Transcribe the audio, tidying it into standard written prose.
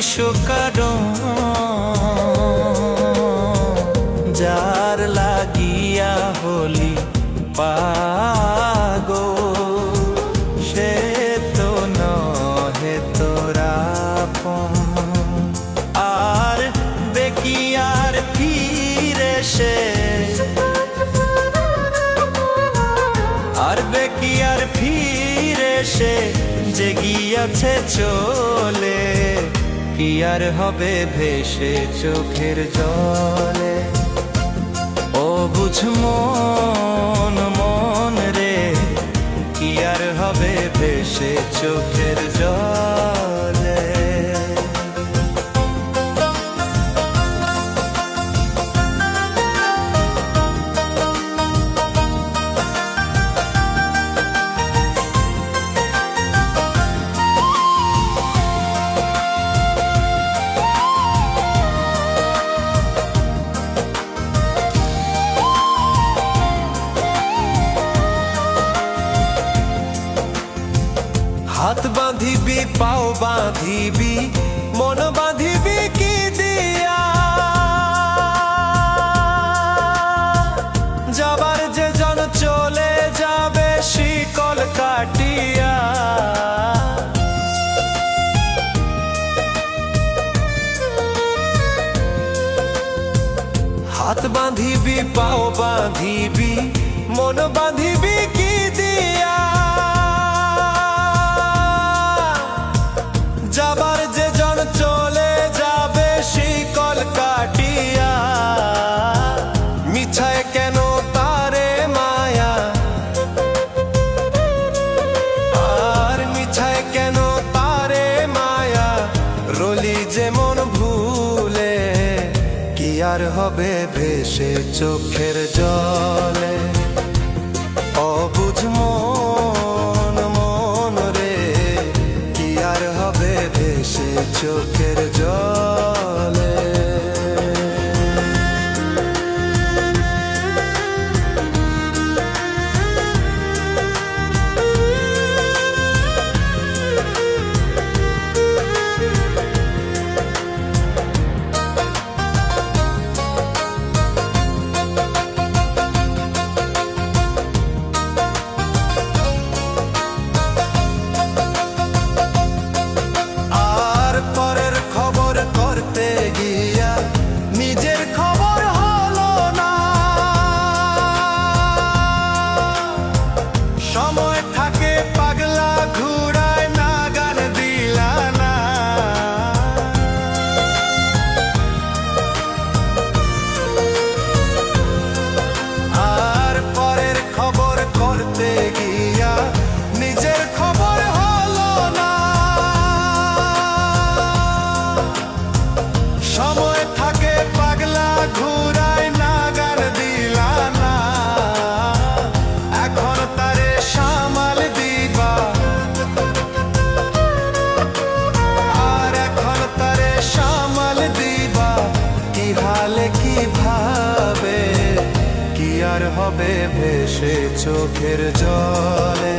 বিষকারণ যার লাগিয়া হলি পাগল সে তো নহে তোরা আপন। আর বেকিয়ার ফিরে সে বেকিয়ার ফিরে সে যে গিয়াছে চলে কি আর হবে ভেসে চোখের জলে। ও বুঝ মন মন রে কি আর হবে ভেসে চোখের জলে। হাত বাঁধিবি পাও বাঁধিবি মন বাঁধিবি কি দিয়া, যাবার যে জন চলে যাবে শিকল কাটিয়া। হাত বাঁধিবি পাও বাঁধিবি মন বাঁধিবি কি দিয়া, যাবার যে জন চলে যাবে শিকল কাটিয়া। মিছায় কেন তারে মায়া আর মিছায় কেন তারে মায়া, রলি যেমন ভুলে কি আর হবে ভেসে চোখের জলে। অবুঝ মন মন রে কি আর হবে ভেসে চোখের জলে। হবে ভেসে চোখের জলে।